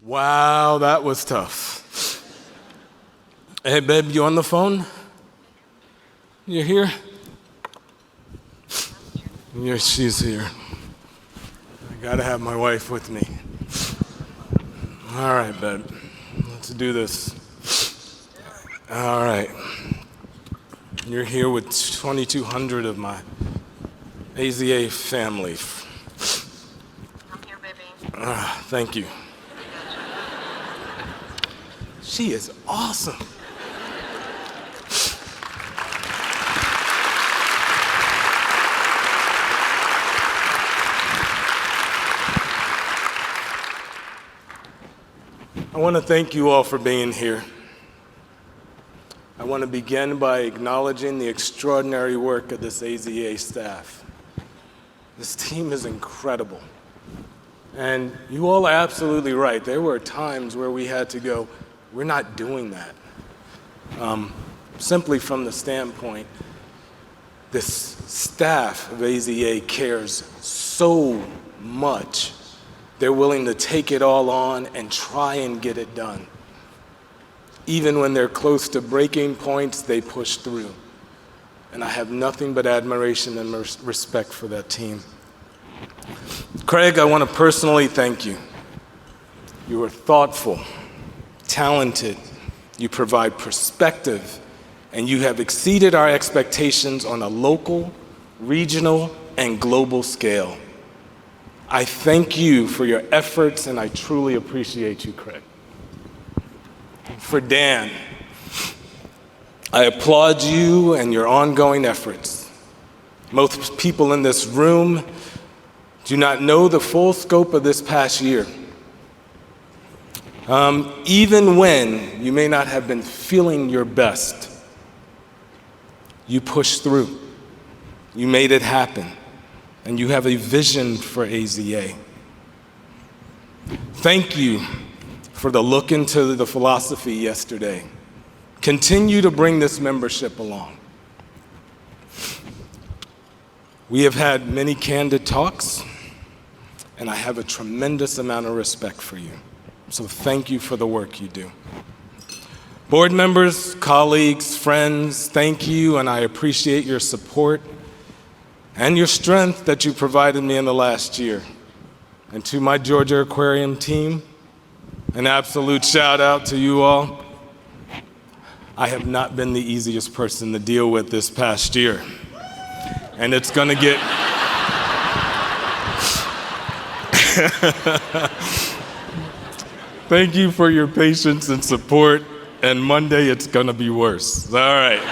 Wow, that was tough. Hey, babe, you on the phone? You here? She's here. I gotta have my wife with me. All right, babe, let's do this. All right. You're here with 2,200 of my AZA family. I'm here, baby. Thank you. She is awesome. I want to thank you all for being here. I want to begin by acknowledging the extraordinary work of this AZA staff. This team is incredible. And you all are absolutely right. There were times where we had to go, we're not doing that. Simply from the standpoint, this staff of AZA cares so much. They're willing to take it all on and try and get it done. Even when they're close to breaking points, they push through. And I have nothing but admiration and respect for that team. Craig, I want to personally thank you. You are thoughtful, talented, you provide perspective, and you have exceeded our expectations on a local, regional, and global scale. I thank you for your efforts, and I truly appreciate you, Craig. For Dan, I applaud you and your ongoing efforts. Most people in this room do not know the full scope of this past year. Even when you may not have been feeling your best, you pushed through. You made it happen. And you have a vision for AZA. Thank you for the look into the philosophy yesterday. Continue to bring this membership along. We have had many candid talks, and I have a tremendous amount of respect for you. So thank you for the work you do. Board members, colleagues, friends, thank you, and I appreciate your support and your strength that you provided me in the last year. And to my Georgia Aquarium team, an absolute shout out to you all. I have not been the easiest person to deal with this past year. And it's gonna get, thank you for your patience and support, and Monday it's gonna be worse. All right.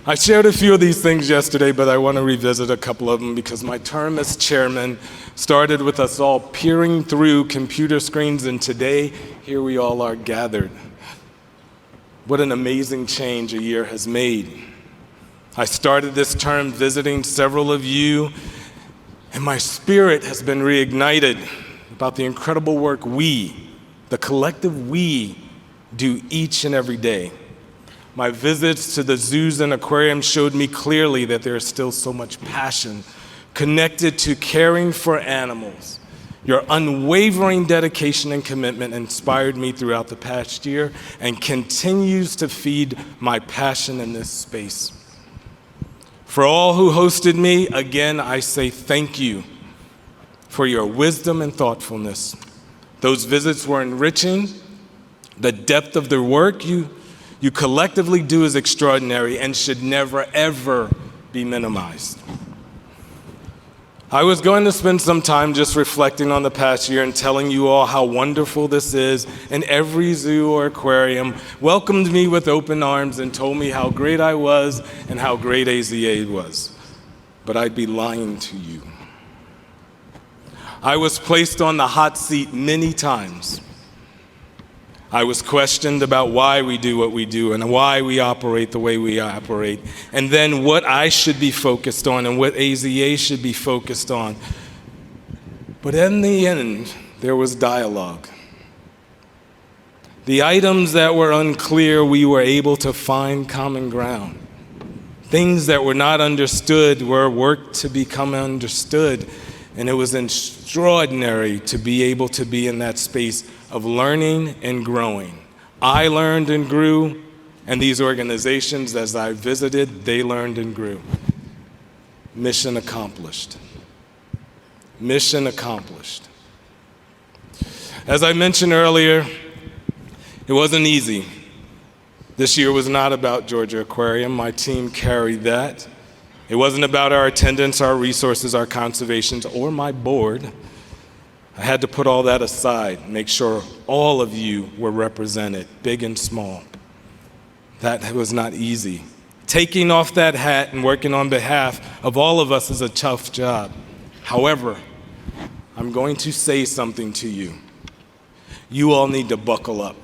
I shared a few of these things yesterday, but I want to revisit a couple of them because my term as chairman started with us all peering through computer screens, and today, here we all are gathered. What an amazing change a year has made. I started this term visiting several of you, and my spirit has been reignited about the incredible work we, the collective we, do each and every day. My visits to the zoos and aquariums showed me clearly that there is still so much passion connected to caring for animals. Your unwavering dedication and commitment inspired me throughout the past year and continues to feed my passion in this space. For all who hosted me, again, I say thank you for your wisdom and thoughtfulness. Those visits were enriching. The depth of the work you collectively do is extraordinary and should never, ever be minimized. I was going to spend some time just reflecting on the past year and telling you all how wonderful this is, and every zoo or aquarium welcomed me with open arms and told me how great I was and how great AZA was. But I'd be lying to you. I was placed on the hot seat many times. I was questioned about why we do what we do and why we operate the way we operate, and then what I should be focused on and what AZA should be focused on. But in the end, there was dialogue. The items that were unclear, we were able to find common ground. Things that were not understood were worked to become understood. And it was extraordinary to be able to be in that space of learning and growing. I learned and grew, and these organizations, as I visited, they learned and grew. Mission accomplished. Mission accomplished. As I mentioned earlier, it wasn't easy. This year was not about Georgia Aquarium. My team carried that. It wasn't about our attendance, our resources, our conservations, or my board. I had to put all that aside, make sure all of you were represented, big and small. That was not easy. Taking off that hat and working on behalf of all of us is a tough job. However, I'm going to say something to you. You all need to buckle up.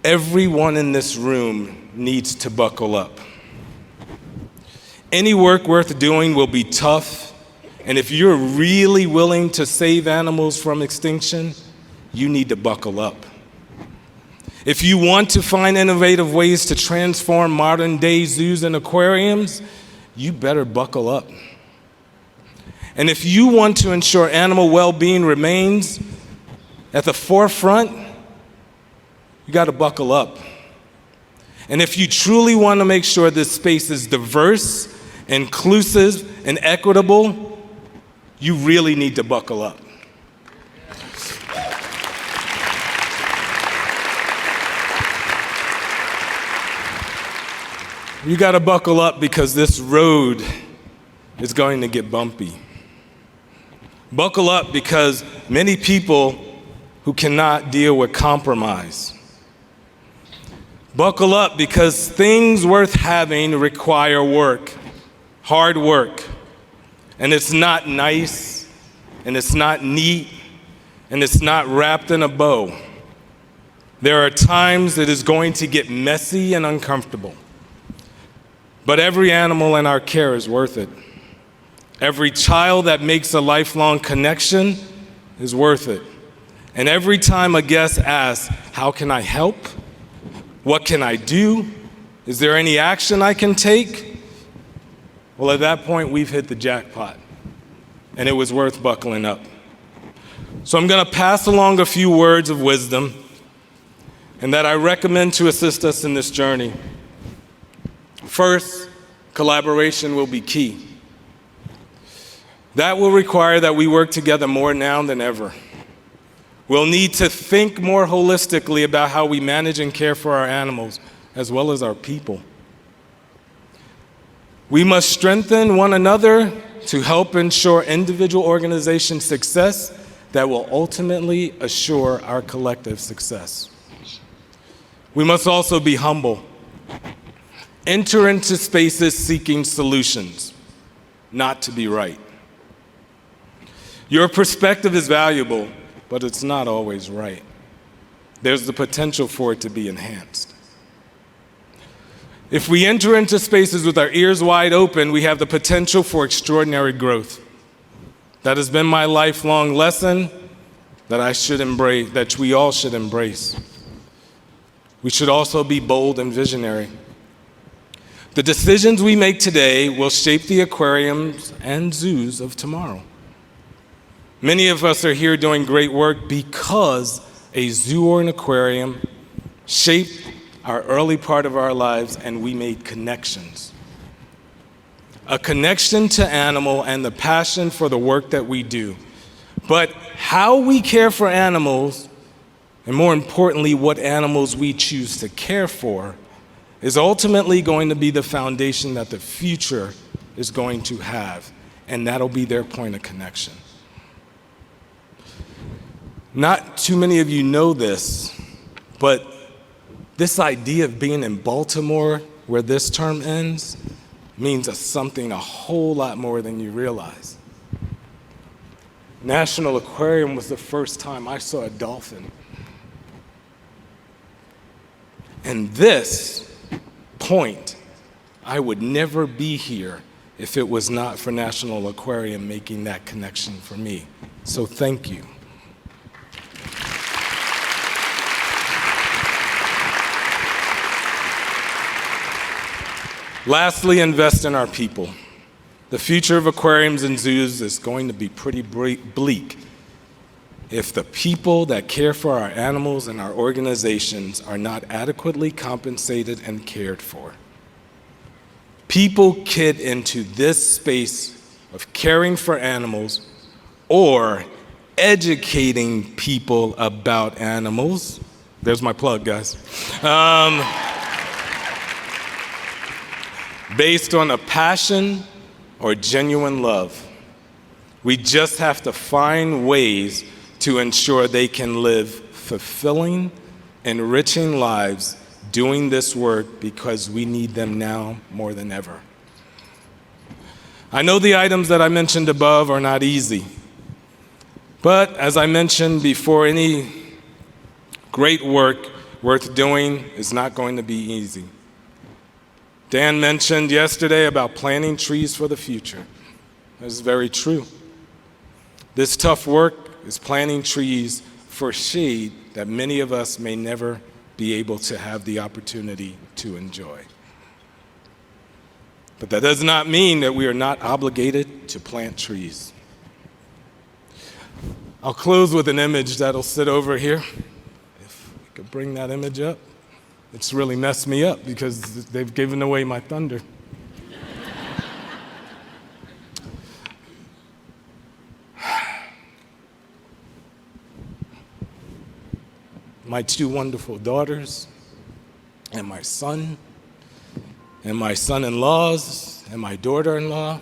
Everyone in this room needs to buckle up. Any work worth doing will be tough, and if you're really willing to save animals from extinction, you need to buckle up. If you want to find innovative ways to transform modern-day zoos and aquariums, you better buckle up. And if you want to ensure animal well-being remains at the forefront, you got to buckle up. And if you truly want to make sure this space is diverse, inclusive, and equitable, you really need to buckle up. You got to buckle up because this road is going to get bumpy. Buckle up because many people who cannot deal with compromise. Buckle up because things worth having require work, hard work. And it's not nice, and it's not neat, and it's not wrapped in a bow. There are times it is going to get messy and uncomfortable. But every animal in our care is worth it. Every child that makes a lifelong connection is worth it. And every time a guest asks, how can I help? What can I do? Is there any action I can take? Well, at that point, we've hit the jackpot, and it was worth buckling up. So I'm going to pass along a few words of wisdom and that I recommend to assist us in this journey. First, collaboration will be key. That will require that we work together more now than ever. We'll need to think more holistically about how we manage and care for our animals, as well as our people. We must strengthen one another to help ensure individual organization success that will ultimately assure our collective success. We must also be humble. Enter into spaces seeking solutions, not to be right. Your perspective is valuable, but it's not always right. There's the potential for it to be enhanced. If we enter into spaces with our ears wide open, we have the potential for extraordinary growth. That has been my lifelong lesson that I should embrace, that we all should embrace. We should also be bold and visionary. The decisions we make today will shape the aquariums and zoos of tomorrow. Many of us are here doing great work because a zoo or an aquarium shaped our early part of our lives and we made connections. A connection to animal and the passion for the work that we do. But how we care for animals, and more importantly, what animals we choose to care for, is ultimately going to be the foundation that the future is going to have, and that'll be their point of connection. Not too many of you know this, but this idea of being in Baltimore, where this term ends, means something a whole lot more than you realize. National Aquarium was the first time I saw a dolphin. And this point, I would never be here if it was not for National Aquarium making that connection for me. So thank you. Lastly, invest in our people. The future of aquariums and zoos is going to be pretty bleak if the people that care for our animals and our organizations are not adequately compensated and cared for. People get into this space of caring for animals or educating people about animals. There's my plug, guys. Based on a passion or genuine love. We just have to find ways to ensure they can live fulfilling, enriching lives doing this work because we need them now more than ever. I know the items that I mentioned above are not easy, but as I mentioned before, any great work worth doing is not going to be easy. Dan mentioned yesterday about planting trees for the future. That's very true. This tough work is planting trees for shade that many of us may never be able to have the opportunity to enjoy. But that does not mean that we are not obligated to plant trees. I'll close with an image that'll sit over here. If we could bring that image up. It's really messed me up because they've given away my thunder. My two wonderful daughters, and my son-in-laws, and my daughter-in-law.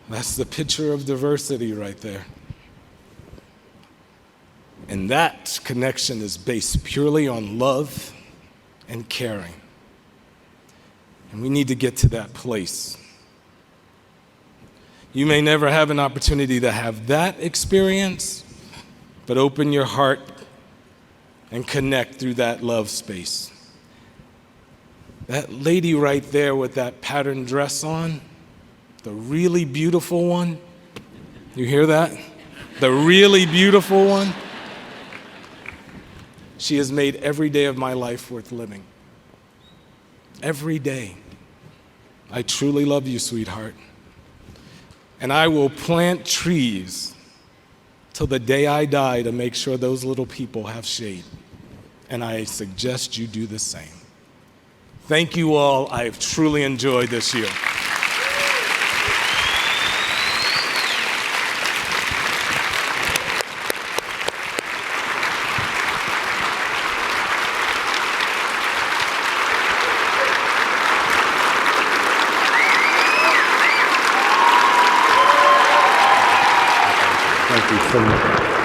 That's the picture of diversity right there. And that connection is based purely on love and caring. And we need to get to that place. You may never have an opportunity to have that experience, but open your heart and connect through that love space. That lady right there with that patterned dress on, the really beautiful one, you hear that? The really beautiful one. She has made every day of my life worth living. Every day. I truly love you, sweetheart. And I will plant trees till the day I die to make sure those little people have shade. And I suggest you do the same. Thank you all. I have truly enjoyed this year. Thank you so much.